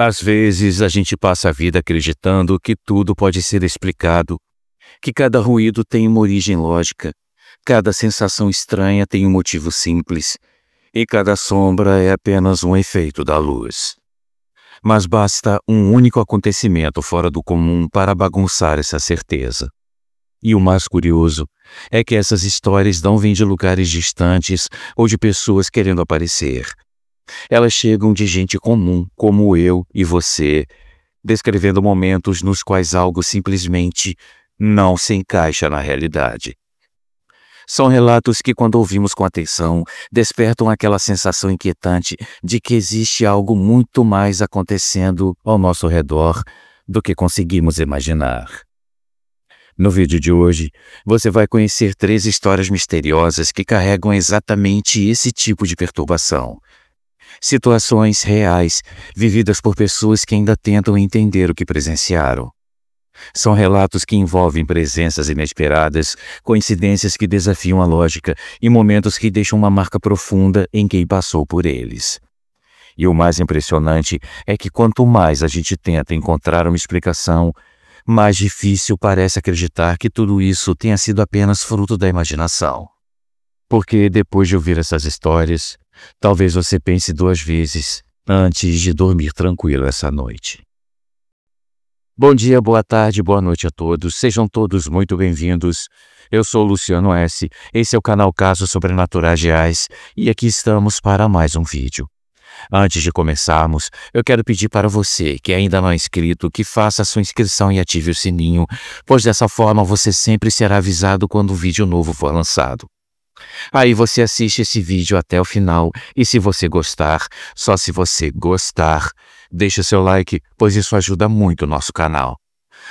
Às vezes, a gente passa a vida acreditando que tudo pode ser explicado, que cada ruído tem uma origem lógica, cada sensação estranha tem um motivo simples, e cada sombra é apenas um efeito da luz. Mas basta um único acontecimento fora do comum para bagunçar essa certeza. E o mais curioso é que essas histórias não vêm de lugares distantes ou de pessoas querendo aparecer. Elas chegam de gente comum, como eu e você, descrevendo momentos nos quais algo simplesmente não se encaixa na realidade. São relatos que, quando ouvimos com atenção, despertam aquela sensação inquietante de que existe algo muito mais acontecendo ao nosso redor do que conseguimos imaginar. No vídeo de hoje, você vai conhecer 3 histórias misteriosas que carregam exatamente esse tipo de perturbação. Situações reais, vividas por pessoas que ainda tentam entender o que presenciaram. São relatos que envolvem presenças inesperadas, coincidências que desafiam a lógica e momentos que deixam uma marca profunda em quem passou por eles. E o mais impressionante é que quanto mais a gente tenta encontrar uma explicação, mais difícil parece acreditar que tudo isso tenha sido apenas fruto da imaginação. Porque depois de ouvir essas histórias, talvez você pense 2 vezes antes de dormir tranquilo essa noite. Bom dia, boa tarde, boa noite a todos. Sejam todos muito bem-vindos. Eu sou Luciano S. Esse é o canal Casos Sobrenaturais Reais e aqui estamos para mais um vídeo. Antes de começarmos, eu quero pedir para você que ainda não é inscrito que faça a sua inscrição e ative o sininho, pois dessa forma você sempre será avisado quando um vídeo novo for lançado. Aí você assiste esse vídeo até o final e se você gostar, só se você gostar, deixe seu like, pois isso ajuda muito o nosso canal.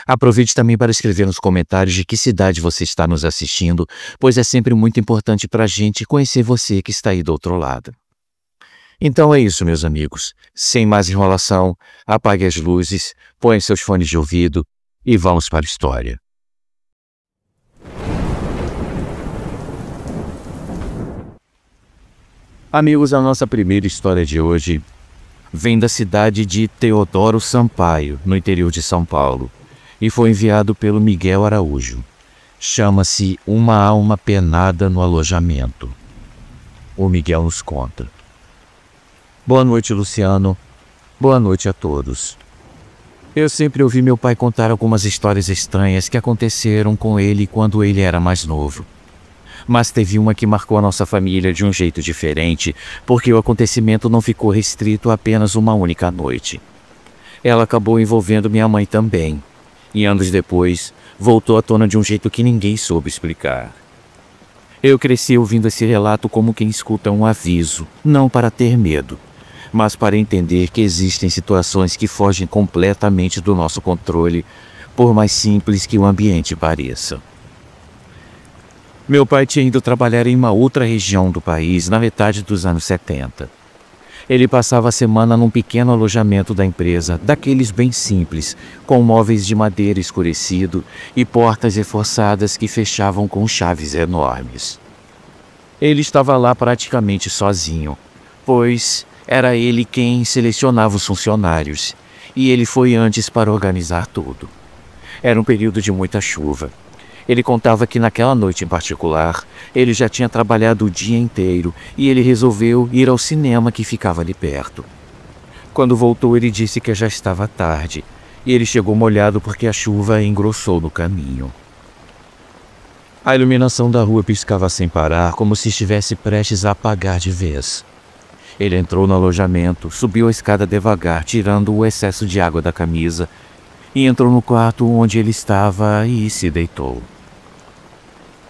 Aproveite também para escrever nos comentários de que cidade você está nos assistindo, pois é sempre muito importante para a gente conhecer você que está aí do outro lado. Então é isso, meus amigos. Sem mais enrolação, apague as luzes, ponha seus fones de ouvido e vamos para a história. Amigos, a nossa primeira história de hoje vem da cidade de Teodoro Sampaio, no interior de São Paulo, e foi enviado pelo Miguel Araújo. Chama-se Uma Alma Penada no Alojamento. O Miguel nos conta. Boa noite, Luciano. Boa noite a todos. Eu sempre ouvi meu pai contar algumas histórias estranhas que aconteceram com ele quando ele era mais novo. Mas teve uma que marcou a nossa família de um jeito diferente, porque o acontecimento não ficou restrito a apenas uma única noite. Ela acabou envolvendo minha mãe também, e anos depois, voltou à tona de um jeito que ninguém soube explicar. Eu cresci ouvindo esse relato como quem escuta um aviso, não para ter medo, mas para entender que existem situações que fogem completamente do nosso controle, por mais simples que o ambiente pareça. Meu pai tinha ido trabalhar em uma outra região do país na metade dos anos 70. Ele passava a semana num pequeno alojamento da empresa, daqueles bem simples, com móveis de madeira escurecido e portas reforçadas que fechavam com chaves enormes. Ele estava lá praticamente sozinho, pois era ele quem selecionava os funcionários, e ele foi antes para organizar tudo. Era um período de muita chuva. Ele contava que naquela noite em particular, ele já tinha trabalhado o dia inteiro e ele resolveu ir ao cinema que ficava ali perto. Quando voltou, ele disse que já estava tarde, e ele chegou molhado porque a chuva engrossou no caminho. A iluminação da rua piscava sem parar, como se estivesse prestes a apagar de vez. Ele entrou no alojamento, subiu a escada devagar, tirando o excesso de água da camisa, e entrou no quarto onde ele estava e se deitou.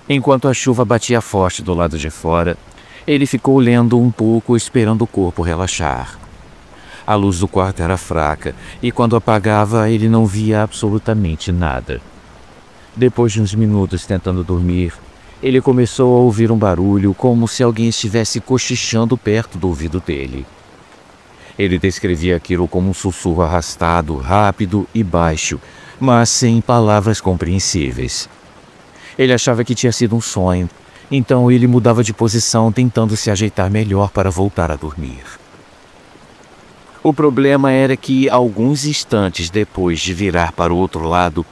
Enquanto a chuva batia forte do lado de fora, ele ficou lendo um pouco, esperando o corpo relaxar. A luz do quarto era fraca, e quando apagava, ele não via absolutamente nada. Depois de uns minutos tentando dormir, ele começou a ouvir um barulho como se alguém estivesse cochichando perto do ouvido dele. Ele descrevia aquilo como um sussurro arrastado, rápido e baixo, mas sem palavras compreensíveis. Ele achava que tinha sido um sonho, então ele mudava de posição tentando se ajeitar melhor para voltar a dormir. O problema era que, alguns instantes depois de virar para o outro lado,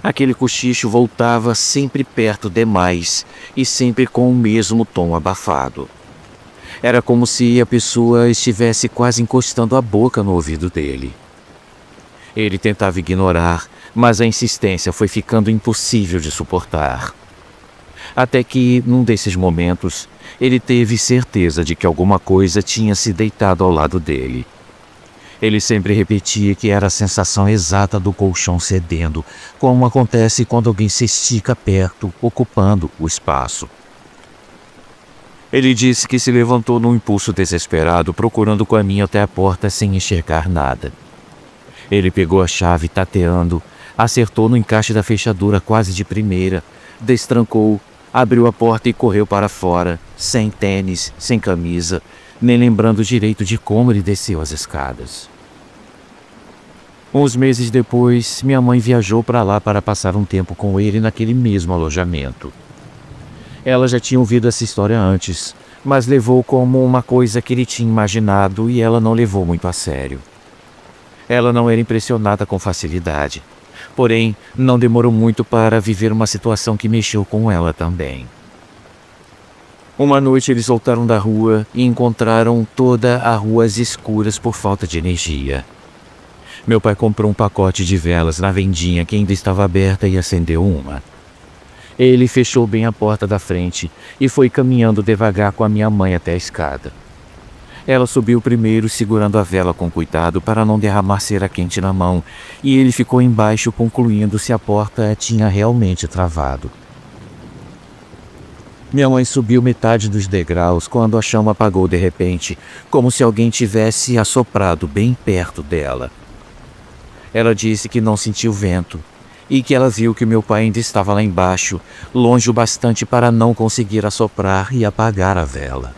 aquele cochicho voltava sempre perto demais e sempre com o mesmo tom abafado. Era como se a pessoa estivesse quase encostando a boca no ouvido dele. Ele tentava ignorar, mas a insistência foi ficando impossível de suportar. Até que, num desses momentos, ele teve certeza de que alguma coisa tinha se deitado ao lado dele. Ele sempre repetia que era a sensação exata do colchão cedendo, como acontece quando alguém se estica perto, ocupando o espaço. Ele disse que se levantou num impulso desesperado, procurando o caminho até a porta sem enxergar nada. Ele pegou a chave tateando, acertou no encaixe da fechadura quase de primeira, destrancou, abriu a porta e correu para fora, sem tênis, sem camisa, nem lembrando direito de como ele desceu as escadas. Uns meses depois, minha mãe viajou para lá para passar um tempo com ele naquele mesmo alojamento. Ela já tinha ouvido essa história antes, mas levou como uma coisa que ele tinha imaginado e ela não levou muito a sério. Ela não era impressionada com facilidade, porém, não demorou muito para viver uma situação que mexeu com ela também. Uma noite eles voltaram da rua e encontraram toda a rua às escuras por falta de energia. Meu pai comprou um pacote de velas na vendinha que ainda estava aberta e acendeu uma. Ele fechou bem a porta da frente e foi caminhando devagar com a minha mãe até a escada. Ela subiu primeiro, segurando a vela com cuidado para não derramar cera quente na mão, e ele ficou embaixo concluindo se a porta tinha realmente travado. Minha mãe subiu metade dos degraus quando a chama apagou de repente, como se alguém tivesse assoprado bem perto dela. Ela disse que não sentiu vento e que ela viu que meu pai ainda estava lá embaixo, longe o bastante para não conseguir assoprar e apagar a vela.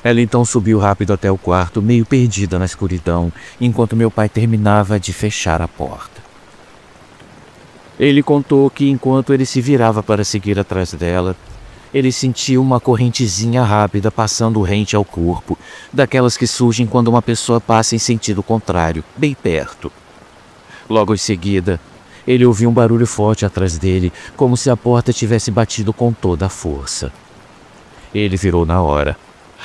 Ela então subiu rápido até o quarto, meio perdida na escuridão, enquanto meu pai terminava de fechar a porta. Ele contou que enquanto ele se virava para seguir atrás dela, ele sentiu uma correntezinha rápida passando rente ao corpo, daquelas que surgem quando uma pessoa passa em sentido contrário, bem perto. Logo em seguida, ele ouviu um barulho forte atrás dele, como se a porta tivesse batido com toda a força. Ele virou na hora.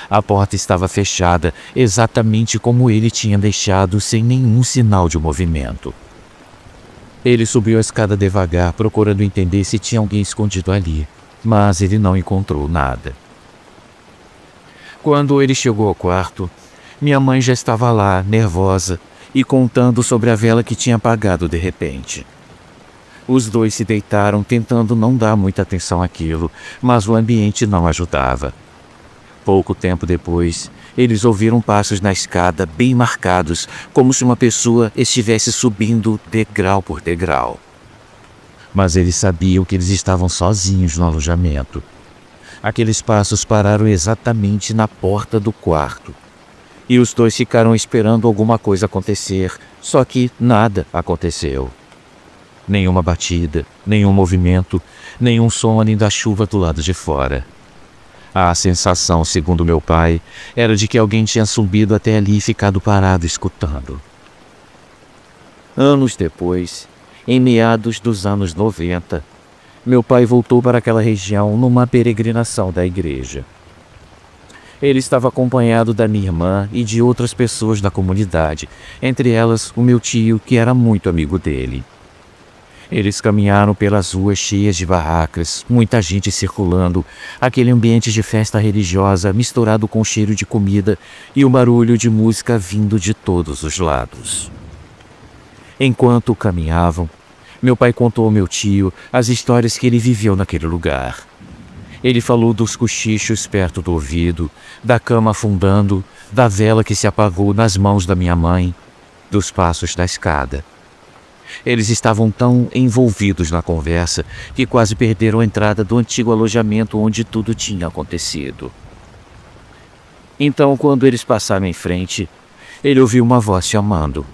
A porta estava fechada, exatamente como ele tinha deixado, sem nenhum sinal de movimento. Ele subiu a escada devagar, procurando entender se tinha alguém escondido ali, mas ele não encontrou nada. Quando ele chegou ao quarto, minha mãe já estava lá, nervosa, e contando sobre a vela que tinha apagado de repente. Os dois se deitaram, tentando não dar muita atenção àquilo, mas o ambiente não ajudava. Pouco tempo depois, eles ouviram passos na escada bem marcados, como se uma pessoa estivesse subindo degrau por degrau. Mas eles sabiam que eles estavam sozinhos no alojamento. Aqueles passos pararam exatamente na porta do quarto. E os dois ficaram esperando alguma coisa acontecer, só que nada aconteceu. Nenhuma batida, nenhum movimento, nenhum som além da chuva do lado de fora. A sensação, segundo meu pai, era de que alguém tinha subido até ali e ficado parado escutando. Anos depois, em meados dos anos 90, meu pai voltou para aquela região numa peregrinação da igreja. Ele estava acompanhado da minha irmã e de outras pessoas da comunidade, entre elas o meu tio, que era muito amigo dele. Eles caminharam pelas ruas cheias de barracas, muita gente circulando, aquele ambiente de festa religiosa misturado com o cheiro de comida e o barulho de música vindo de todos os lados. Enquanto caminhavam, meu pai contou ao meu tio as histórias que ele viveu naquele lugar. Ele falou dos cochichos perto do ouvido, da cama afundando, da vela que se apagou nas mãos da minha mãe, dos passos da escada. Eles estavam tão envolvidos na conversa que quase perderam a entrada do antigo alojamento onde tudo tinha acontecido. Então, quando eles passaram em frente, ele ouviu uma voz chamando.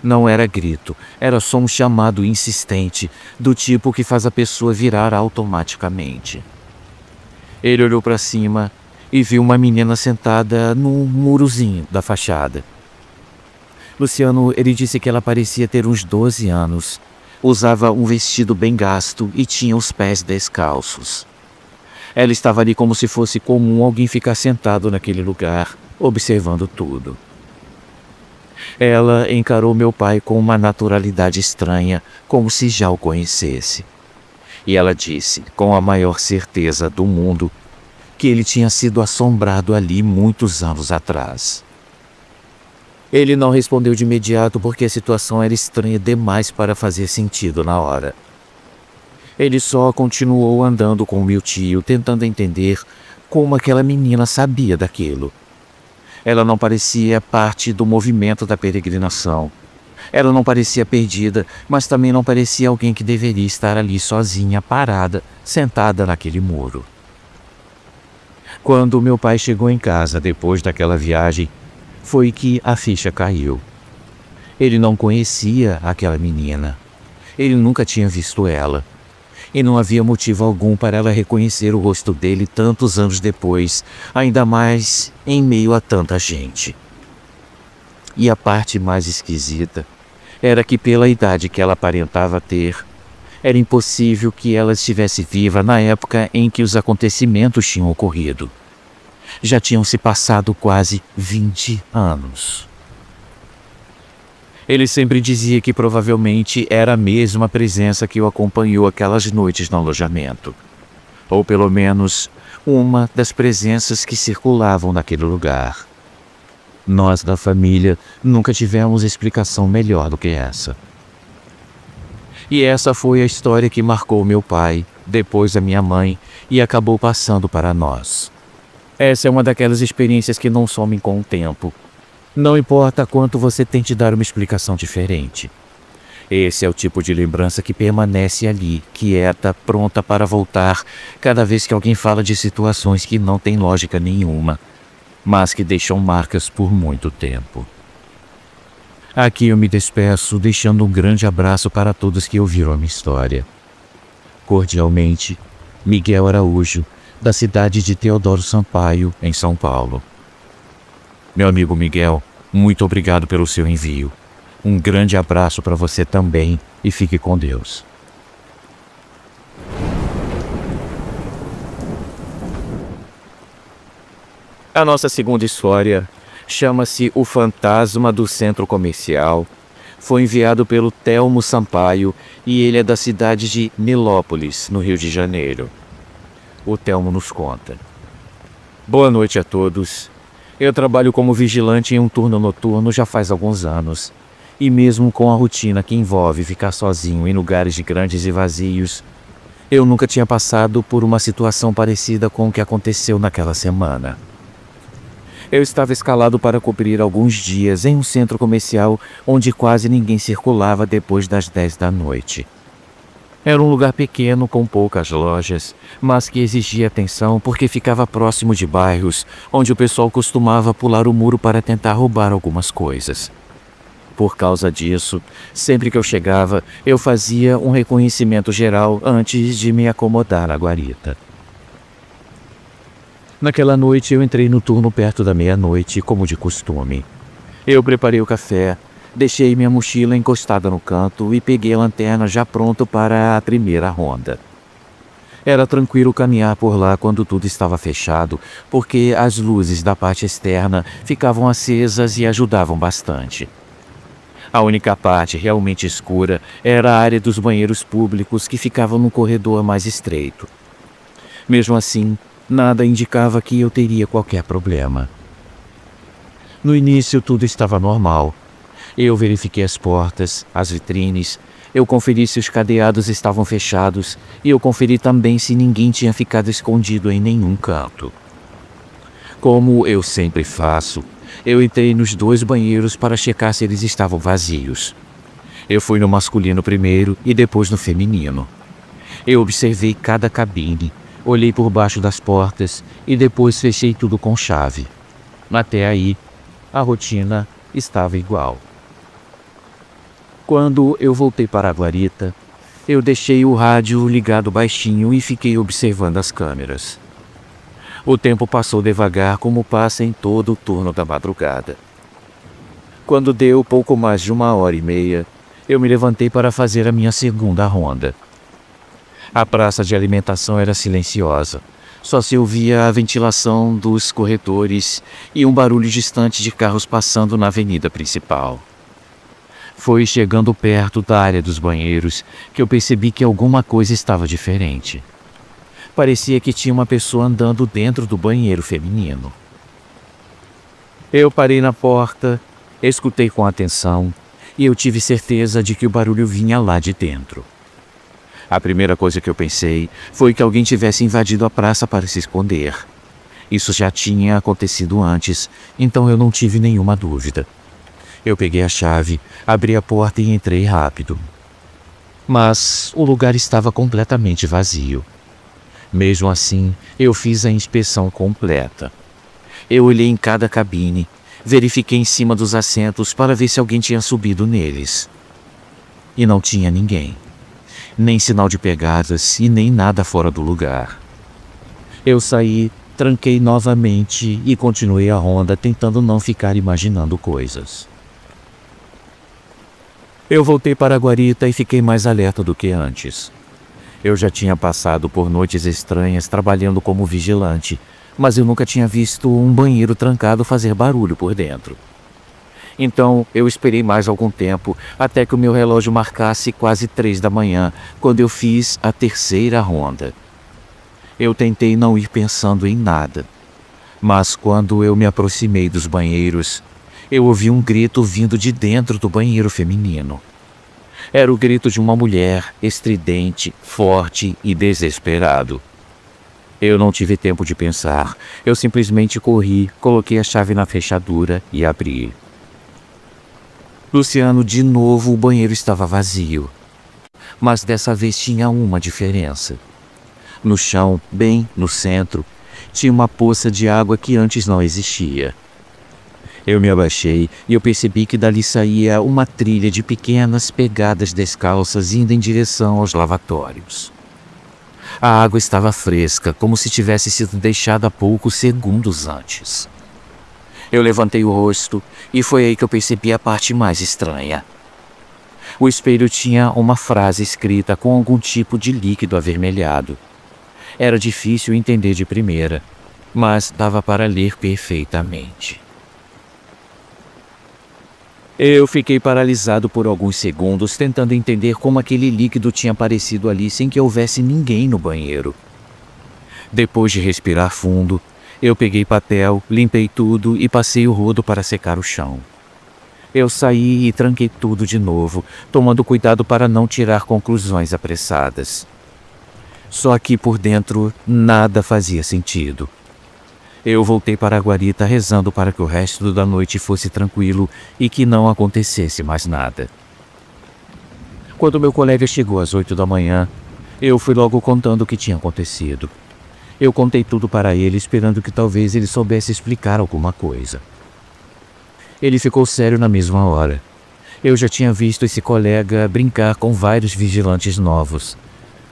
Não era grito, era só um chamado insistente, do tipo que faz a pessoa virar automaticamente. Ele olhou para cima e vi uma menina sentada num murozinho da fachada. Luciano, ele disse que ela parecia ter uns 12 anos. Usava um vestido bem gasto e tinha os pés descalços. Ela estava ali como se fosse comum alguém ficar sentado naquele lugar, observando tudo. Ela encarou meu pai com uma naturalidade estranha, como se já o conhecesse. E ela disse, com a maior certeza do mundo, que ele tinha sido assombrado ali muitos anos atrás. Ele não respondeu de imediato porque a situação era estranha demais para fazer sentido na hora. Ele só continuou andando com meu tio, tentando entender como aquela menina sabia daquilo. Ela não parecia parte do movimento da peregrinação. Ela não parecia perdida, mas também não parecia alguém que deveria estar ali sozinha, parada, sentada naquele muro. Quando meu pai chegou em casa depois daquela viagem, foi que a ficha caiu. Ele não conhecia aquela menina. Ele nunca tinha visto ela. E não havia motivo algum para ela reconhecer o rosto dele tantos anos depois, ainda mais em meio a tanta gente. E a parte mais esquisita era que, pela idade que ela aparentava ter, era impossível que ela estivesse viva na época em que os acontecimentos tinham ocorrido. Já tinham se passado quase 20 anos. Ele sempre dizia que provavelmente era a mesma presença que o acompanhou aquelas noites no alojamento. Ou pelo menos, uma das presenças que circulavam naquele lugar. Nós da família nunca tivemos explicação melhor do que essa. E essa foi a história que marcou meu pai, depois a minha mãe, e acabou passando para nós. Essa é uma daquelas experiências que não somem com o tempo. Não importa quanto você tente dar uma explicação diferente. Esse é o tipo de lembrança que permanece ali, quieta, pronta para voltar, cada vez que alguém fala de situações que não têm lógica nenhuma, mas que deixam marcas por muito tempo. Aqui eu me despeço, deixando um grande abraço para todos que ouviram a minha história. Cordialmente, Miguel Araújo, da cidade de Teodoro Sampaio, em São Paulo. Meu amigo Miguel, muito obrigado pelo seu envio. Um grande abraço para você também e fique com Deus. A nossa segunda história chama-se O Fantasma do Centro Comercial. Foi enviado pelo Telmo Sampaio e ele é da cidade de Nilópolis, no Rio de Janeiro. O Telmo nos conta. Boa noite a todos. Eu trabalho como vigilante em um turno noturno já faz alguns anos. E mesmo com a rotina que envolve ficar sozinho em lugares grandes e vazios, eu nunca tinha passado por uma situação parecida com o que aconteceu naquela semana. Eu estava escalado para cobrir alguns dias em um centro comercial onde quase ninguém circulava depois das 10 da noite. Era um lugar pequeno com poucas lojas, mas que exigia atenção porque ficava próximo de bairros onde o pessoal costumava pular o muro para tentar roubar algumas coisas. Por causa disso, sempre que eu chegava, eu fazia um reconhecimento geral antes de me acomodar à guarita. Naquela noite eu entrei no turno perto da meia-noite, como de costume. Eu preparei o café, deixei minha mochila encostada no canto e peguei a lanterna já pronto para a primeira ronda. Era tranquilo caminhar por lá quando tudo estava fechado, porque as luzes da parte externa ficavam acesas e ajudavam bastante. A única parte realmente escura era a área dos banheiros públicos que ficavam no corredor mais estreito. Mesmo assim, nada indicava que eu teria qualquer problema. No início tudo estava normal. Eu verifiquei as portas, as vitrines, eu conferi se os cadeados estavam fechados e eu conferi também se ninguém tinha ficado escondido em nenhum canto. Como eu sempre faço, eu entrei nos 2 banheiros para checar se eles estavam vazios. Eu fui no masculino primeiro e depois no feminino. Eu observei cada cabine, olhei por baixo das portas e depois fechei tudo com chave. Até aí, a rotina estava igual. Quando eu voltei para a guarita, eu deixei o rádio ligado baixinho e fiquei observando as câmeras. O tempo passou devagar como passa em todo o turno da madrugada. Quando deu pouco mais de 1h30, eu me levantei para fazer a minha segunda ronda. A praça de alimentação era silenciosa. Só se ouvia a ventilação dos corredores e um barulho distante de carros passando na avenida principal. Foi chegando perto da área dos banheiros que eu percebi que alguma coisa estava diferente. Parecia que tinha uma pessoa andando dentro do banheiro feminino. Eu parei na porta, escutei com atenção e eu tive certeza de que o barulho vinha lá de dentro. A primeira coisa que eu pensei foi que alguém tivesse invadido a praça para se esconder. Isso já tinha acontecido antes, então eu não tive nenhuma dúvida. Eu peguei a chave, abri a porta e entrei rápido. Mas o lugar estava completamente vazio. Mesmo assim, eu fiz a inspeção completa. Eu olhei em cada cabine, verifiquei em cima dos assentos para ver se alguém tinha subido neles. E não tinha ninguém. Nem sinal de pegadas e nem nada fora do lugar. Eu saí, tranquei novamente e continuei a ronda tentando não ficar imaginando coisas. Eu voltei para a guarita e fiquei mais alerta do que antes. Eu já tinha passado por noites estranhas trabalhando como vigilante, mas eu nunca tinha visto um banheiro trancado fazer barulho por dentro. Então, eu esperei mais algum tempo, até que o meu relógio marcasse quase 3 da manhã, quando eu fiz a terceira ronda. Eu tentei não ir pensando em nada, mas quando eu me aproximei dos banheiros, eu ouvi um grito vindo de dentro do banheiro feminino. Era o grito de uma mulher, estridente, forte e desesperado. Eu não tive tempo de pensar, eu simplesmente corri, coloquei a chave na fechadura e abri. Luciano, de novo o banheiro estava vazio. Mas dessa vez tinha uma diferença. No chão, bem no centro, tinha uma poça de água que antes não existia. Eu me abaixei e eu percebi que dali saía uma trilha de pequenas pegadas descalças indo em direção aos lavatórios. A água estava fresca, como se tivesse sido deixada há poucos segundos antes. Eu levantei o rosto e foi aí que eu percebi a parte mais estranha. O espelho tinha uma frase escrita com algum tipo de líquido avermelhado. Era difícil entender de primeira, mas dava para ler perfeitamente. Eu fiquei paralisado por alguns segundos tentando entender como aquele líquido tinha aparecido ali sem que houvesse ninguém no banheiro. Depois de respirar fundo, eu peguei papel, limpei tudo e passei o rodo para secar o chão. Eu saí e tranquei tudo de novo, tomando cuidado para não tirar conclusões apressadas. Só que por dentro nada fazia sentido. Eu voltei para a guarita rezando para que o resto da noite fosse tranquilo e que não acontecesse mais nada. Quando meu colega chegou às 8 da manhã, eu fui logo contando o que tinha acontecido. Eu contei tudo para ele, esperando que talvez ele soubesse explicar alguma coisa. Ele ficou sério na mesma hora. Eu já tinha visto esse colega brincar com vários vigilantes novos,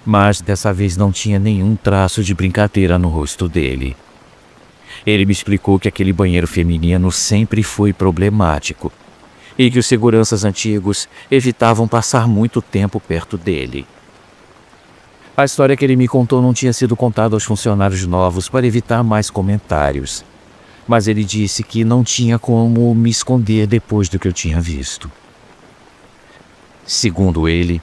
mas dessa vez não tinha nenhum traço de brincadeira no rosto dele. Ele me explicou que aquele banheiro feminino sempre foi problemático e que os seguranças antigos evitavam passar muito tempo perto dele. A história que ele me contou não tinha sido contada aos funcionários novos para evitar mais comentários, mas ele disse que não tinha como me esconder depois do que eu tinha visto. Segundo ele,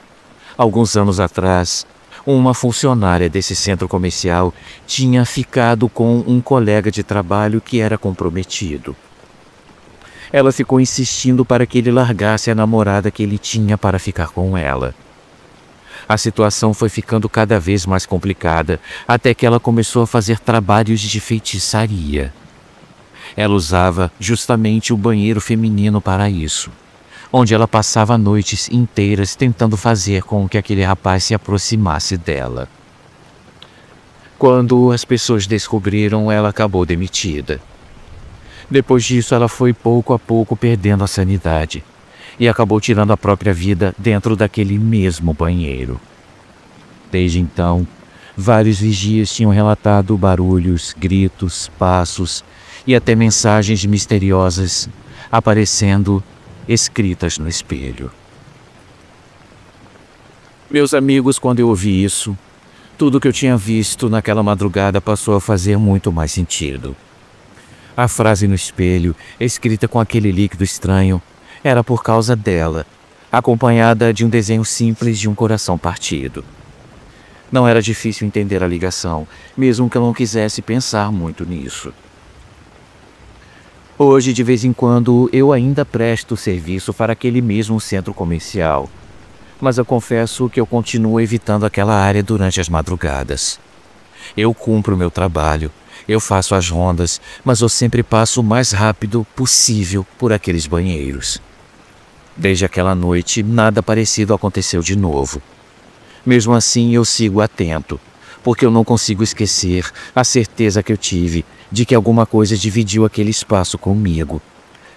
alguns anos atrás, uma funcionária desse centro comercial tinha ficado com um colega de trabalho que era comprometido. Ela ficou insistindo para que ele largasse a namorada que ele tinha para ficar com ela. A situação foi ficando cada vez mais complicada, até que ela começou a fazer trabalhos de feitiçaria. Ela usava justamente o banheiro feminino para isso, onde ela passava noites inteiras tentando fazer com que aquele rapaz se aproximasse dela. Quando as pessoas descobriram, ela acabou demitida. Depois disso, ela foi pouco a pouco perdendo a sanidade e acabou tirando a própria vida dentro daquele mesmo banheiro. Desde então, Vários vigias tinham relatado barulhos, gritos, passos e até mensagens misteriosas aparecendo escritas no espelho. Meus amigos, quando eu ouvi isso, tudo que eu tinha visto naquela madrugada passou a fazer muito mais sentido. A frase no espelho, escrita com aquele líquido estranho, era por causa dela, acompanhada de um desenho simples de um coração partido. Não era difícil entender a ligação, mesmo que eu não quisesse pensar muito nisso. Hoje, de vez em quando, eu ainda presto serviço para aquele mesmo centro comercial, mas eu confesso que eu continuo evitando aquela área durante as madrugadas. Eu cumpro o meu trabalho, eu faço as rondas, mas eu sempre passo o mais rápido possível por aqueles banheiros. Desde aquela noite, nada parecido aconteceu de novo. Mesmo assim, eu sigo atento, porque eu não consigo esquecer a certeza que eu tive de que alguma coisa dividiu aquele espaço comigo,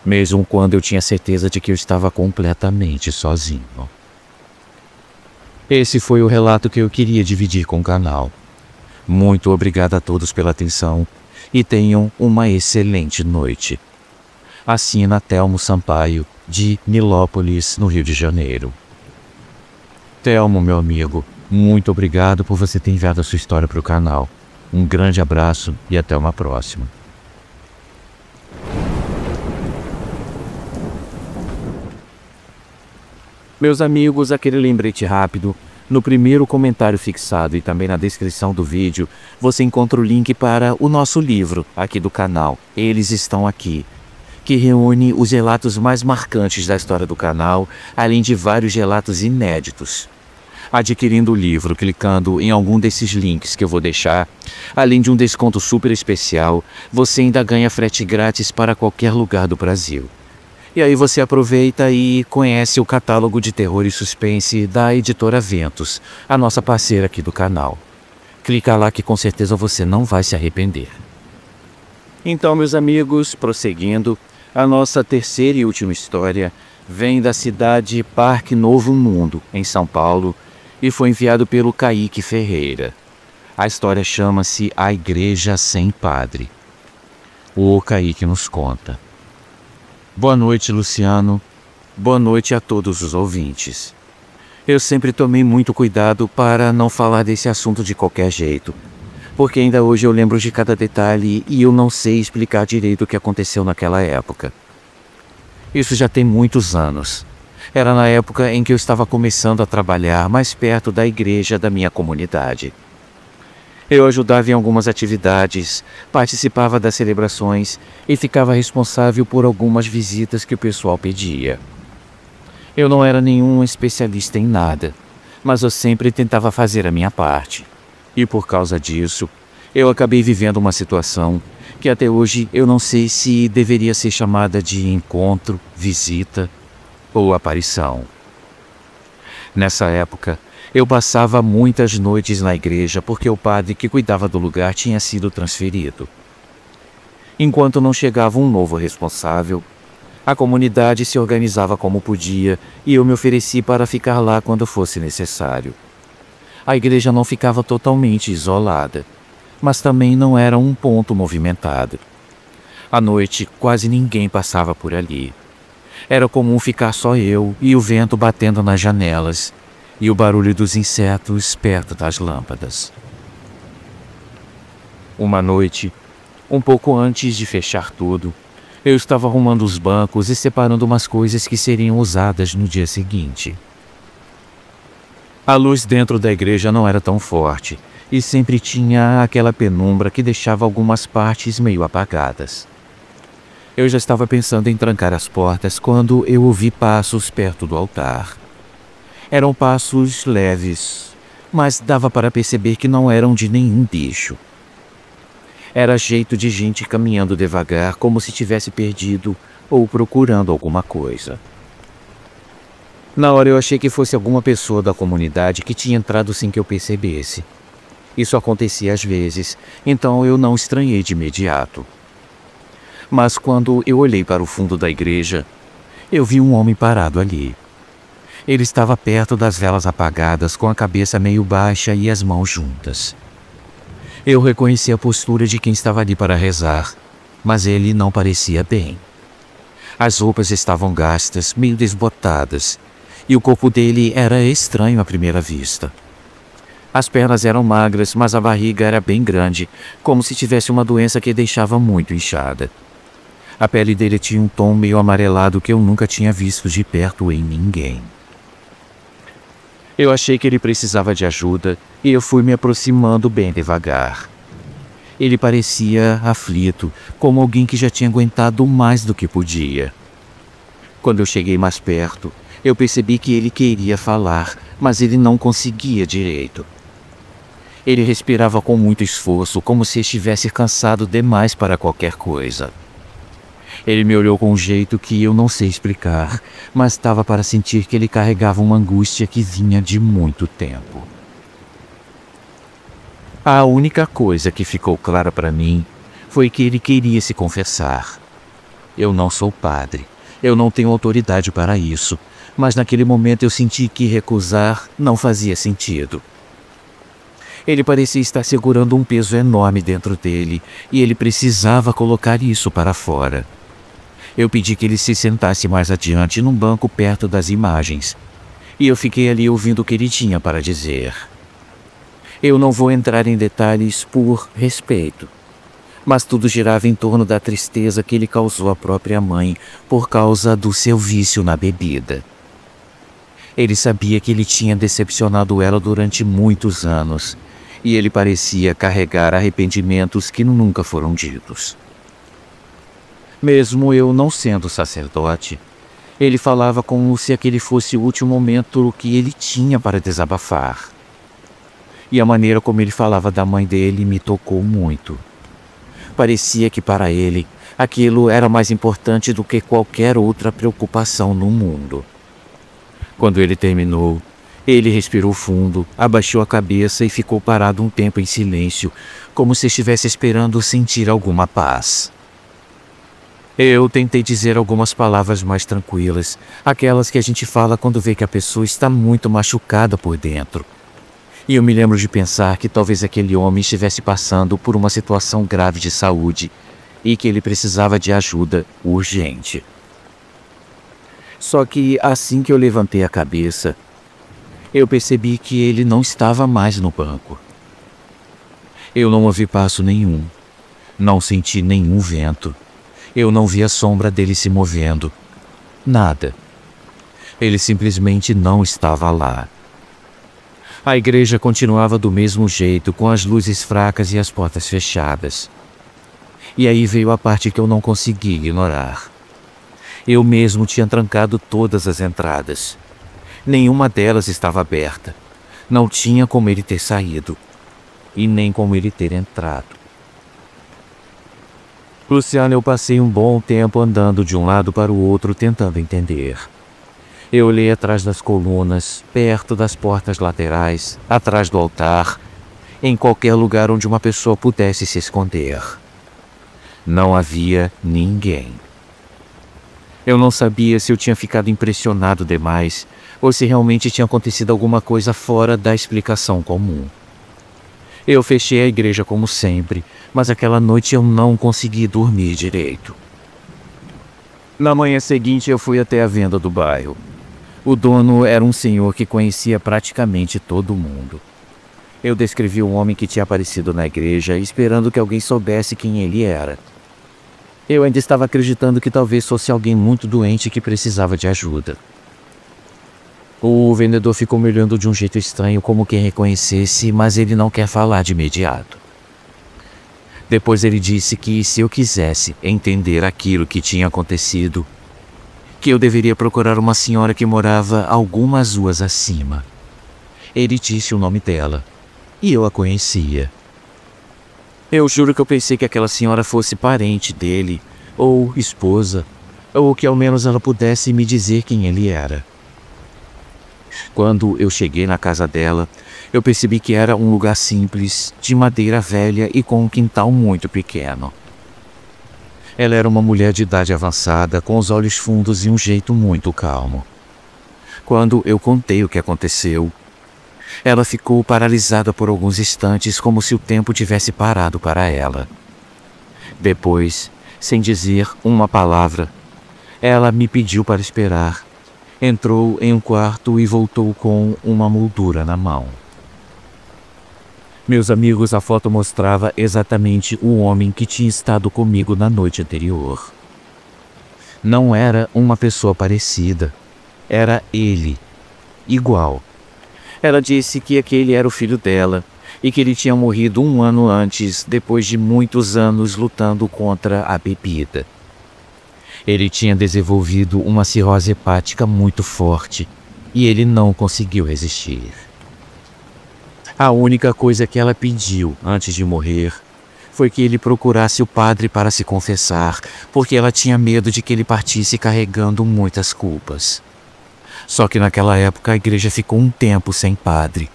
mesmo quando eu tinha certeza de que eu estava completamente sozinho. Esse foi o relato que eu queria dividir com o canal. Muito obrigado a todos pela atenção e tenham uma excelente noite. Assina Telmo Sampaio, de Nilópolis, no Rio de Janeiro. Telmo, meu amigo, muito obrigado por você ter enviado a sua história para o canal. Um grande abraço e até uma próxima. Meus amigos, aquele lembrete rápido. No primeiro comentário fixado e também na descrição do vídeo, você encontra o link para o nosso livro aqui do canal. Eles estão aqui, que reúne os relatos mais marcantes da história do canal, além de vários relatos inéditos. Adquirindo o livro, clicando em algum desses links que eu vou deixar, além de um desconto super especial, você ainda ganha frete grátis para qualquer lugar do Brasil. E aí você aproveita e conhece o catálogo de terror e suspense da editora Ventos, a nossa parceira aqui do canal. Clica lá que com certeza você não vai se arrepender. Então, meus amigos, prosseguindo, a nossa terceira e última história vem da cidade Parque Novo Mundo, em São Paulo, e foi enviado pelo Kaique Ferreira. A história chama-se A Igreja Sem Padre. O Kaique nos conta. Boa noite, Luciano. Boa noite a todos os ouvintes. Eu sempre tomei muito cuidado para não falar desse assunto de qualquer jeito, porque ainda hoje eu lembro de cada detalhe e eu não sei explicar direito o que aconteceu naquela época. Isso já tem muitos anos. Era na época em que eu estava começando a trabalhar mais perto da igreja da minha comunidade. Eu ajudava em algumas atividades, participava das celebrações e ficava responsável por algumas visitas que o pessoal pedia. Eu não era nenhum especialista em nada, mas eu sempre tentava fazer a minha parte. E por causa disso, eu acabei vivendo uma situação que até hoje eu não sei se deveria ser chamada de encontro, visita ou aparição. Nessa época, eu passava muitas noites na igreja porque o padre que cuidava do lugar tinha sido transferido. Enquanto não chegava um novo responsável, a comunidade se organizava como podia e eu me ofereci para ficar lá quando fosse necessário. A igreja não ficava totalmente isolada, mas também não era um ponto movimentado. À noite, quase ninguém passava por ali. Era comum ficar só eu e o vento batendo nas janelas e o barulho dos insetos perto das lâmpadas. Uma noite, um pouco antes de fechar tudo, eu estava arrumando os bancos e separando umas coisas que seriam usadas no dia seguinte. A luz dentro da igreja não era tão forte e sempre tinha aquela penumbra que deixava algumas partes meio apagadas. Eu já estava pensando em trancar as portas quando eu ouvi passos perto do altar. Eram passos leves, mas dava para perceber que não eram de nenhum bicho. Era jeito de gente caminhando devagar, como se tivesse perdido ou procurando alguma coisa. Na hora eu achei que fosse alguma pessoa da comunidade que tinha entrado sem que eu percebesse. Isso acontecia às vezes, então eu não estranhei de imediato. Mas quando eu olhei para o fundo da igreja, eu vi um homem parado ali. Ele estava perto das velas apagadas, com a cabeça meio baixa e as mãos juntas. Eu reconheci a postura de quem estava ali para rezar, mas ele não parecia bem. As roupas estavam gastas, meio desbotadas, e o corpo dele era estranho à primeira vista. As pernas eram magras, mas a barriga era bem grande, como se tivesse uma doença que deixava muito inchada. A pele dele tinha um tom meio amarelado que eu nunca tinha visto de perto em ninguém. Eu achei que ele precisava de ajuda e eu fui me aproximando bem devagar. Ele parecia aflito, como alguém que já tinha aguentado mais do que podia. Quando eu cheguei mais perto, eu percebi que ele queria falar, mas ele não conseguia direito. Ele respirava com muito esforço, como se estivesse cansado demais para qualquer coisa. Ele me olhou com um jeito que eu não sei explicar, mas estava para sentir que ele carregava uma angústia que vinha de muito tempo. A única coisa que ficou clara para mim foi que ele queria se confessar. Eu não sou padre, eu não tenho autoridade para isso, mas naquele momento eu senti que recusar não fazia sentido. Ele parecia estar segurando um peso enorme dentro dele e ele precisava colocar isso para fora. Eu pedi que ele se sentasse mais adiante num banco perto das imagens, e eu fiquei ali ouvindo o que ele tinha para dizer. Eu não vou entrar em detalhes por respeito, mas tudo girava em torno da tristeza que ele causou à própria mãe por causa do seu vício na bebida. Ele sabia que ele tinha decepcionado ela durante muitos anos, e ele parecia carregar arrependimentos que nunca foram ditos. Mesmo eu não sendo sacerdote, ele falava como se aquele fosse o último momento que ele tinha para desabafar. E a maneira como ele falava da mãe dele me tocou muito. Parecia que para ele, aquilo era mais importante do que qualquer outra preocupação no mundo. Quando ele terminou, ele respirou fundo, abaixou a cabeça e ficou parado um tempo em silêncio, como se estivesse esperando sentir alguma paz. Eu tentei dizer algumas palavras mais tranquilas, aquelas que a gente fala quando vê que a pessoa está muito machucada por dentro. E eu me lembro de pensar que talvez aquele homem estivesse passando por uma situação grave de saúde e que ele precisava de ajuda urgente. Só que assim que eu levantei a cabeça, eu percebi que ele não estava mais no banco. Eu não ouvi passo nenhum, não senti nenhum vento. Eu não vi a sombra dele se movendo. Nada. Ele simplesmente não estava lá. A igreja continuava do mesmo jeito, com as luzes fracas e as portas fechadas. E aí veio a parte que eu não consegui ignorar. Eu mesmo tinha trancado todas as entradas. Nenhuma delas estava aberta. Não tinha como ele ter saído. E nem como ele ter entrado. Luciano, eu passei um bom tempo andando de um lado para o outro tentando entender. Eu olhei atrás das colunas, perto das portas laterais, atrás do altar, em qualquer lugar onde uma pessoa pudesse se esconder. Não havia ninguém. Eu não sabia se eu tinha ficado impressionado demais ou se realmente tinha acontecido alguma coisa fora da explicação comum. Eu fechei a igreja como sempre, mas aquela noite eu não consegui dormir direito. Na manhã seguinte eu fui até a venda do bairro. O dono era um senhor que conhecia praticamente todo mundo. Eu descrevi o homem que tinha aparecido na igreja, esperando que alguém soubesse quem ele era. Eu ainda estava acreditando que talvez fosse alguém muito doente que precisava de ajuda. O vendedor ficou me olhando de um jeito estranho, como quem reconhecesse, mas ele não quer falar de imediato. Depois ele disse que se eu quisesse entender aquilo que tinha acontecido, que eu deveria procurar uma senhora que morava algumas ruas acima. Ele disse o nome dela, e eu a conhecia. Eu juro que eu pensei que aquela senhora fosse parente dele, ou esposa, ou que ao menos ela pudesse me dizer quem ele era. Quando eu cheguei na casa dela, eu percebi que era um lugar simples, de madeira velha e com um quintal muito pequeno. Ela era uma mulher de idade avançada, com os olhos fundos e um jeito muito calmo. Quando eu contei o que aconteceu, Ela ficou paralisada por alguns instantes, como se o tempo tivesse parado para ela. Depois, sem dizer uma palavra, ela me pediu para esperar. Entrou em um quarto e voltou com uma moldura na mão. Meus amigos, a foto mostrava exatamente o homem que tinha estado comigo na noite anterior. Não era uma pessoa parecida. Era ele. Igual. Ela disse que aquele era o filho dela e que ele tinha morrido 1 ano antes, depois de muitos anos lutando contra a bebida. Ele tinha desenvolvido uma cirrose hepática muito forte e ele não conseguiu resistir. A única coisa que ela pediu antes de morrer foi que ele procurasse o padre para se confessar, porque ela tinha medo de que ele partisse carregando muitas culpas. Só que naquela época a igreja ficou um tempo sem padre,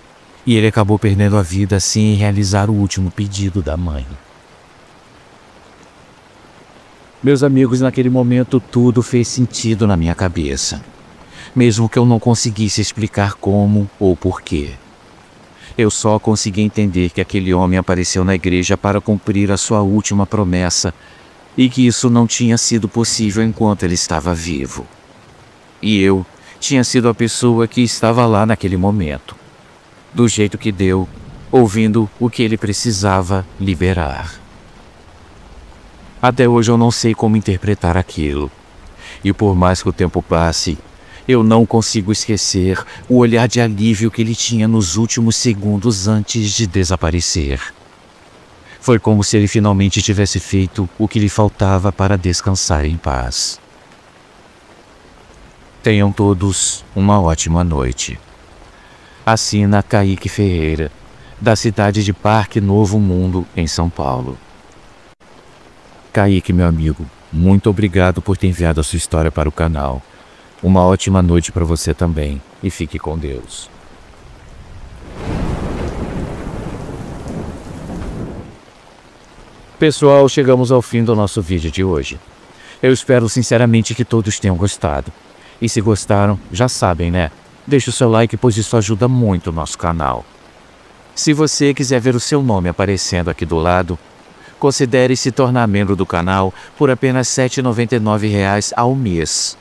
e ele acabou perdendo a vida sem realizar o último pedido da mãe. Meus amigos, naquele momento tudo fez sentido na minha cabeça, mesmo que eu não conseguisse explicar como ou porquê. Eu só consegui entender que aquele homem apareceu na igreja para cumprir a sua última promessa e que isso não tinha sido possível enquanto ele estava vivo. E eu tinha sido a pessoa que estava lá naquele momento, do jeito que deu, ouvindo o que ele precisava liberar. Até hoje eu não sei como interpretar aquilo, e por mais que o tempo passe, eu não consigo esquecer o olhar de alívio que ele tinha nos últimos segundos antes de desaparecer. Foi como se ele finalmente tivesse feito o que lhe faltava para descansar em paz. Tenham todos uma ótima noite. Assina Kaique Ferreira, da cidade de Parque Novo Mundo, em São Paulo. Kaique, meu amigo, muito obrigado por ter enviado a sua história para o canal. Uma ótima noite para você também, e fique com Deus. Pessoal, chegamos ao fim do nosso vídeo de hoje. Eu espero sinceramente que todos tenham gostado. E se gostaram, já sabem, né? Deixe o seu like, pois isso ajuda muito o nosso canal. Se você quiser ver o seu nome aparecendo aqui do lado, considere se tornar membro do canal por apenas R$ 7,99 ao mês.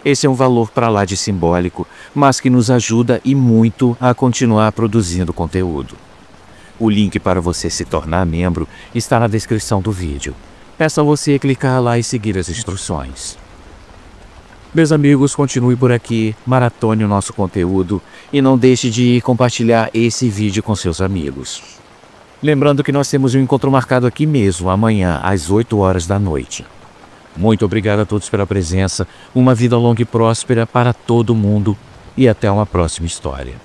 Esse é um valor para lá de simbólico, mas que nos ajuda e muito a continuar produzindo conteúdo. O link para você se tornar membro está na descrição do vídeo. Peço a você clicar lá e seguir as instruções. Meus amigos, continue por aqui, maratone o nosso conteúdo e não deixe de compartilhar esse vídeo com seus amigos. Lembrando que nós temos um encontro marcado aqui mesmo, amanhã, às 8 horas da noite. Muito obrigado a todos pela presença, uma vida longa e próspera para todo mundo e até uma próxima história.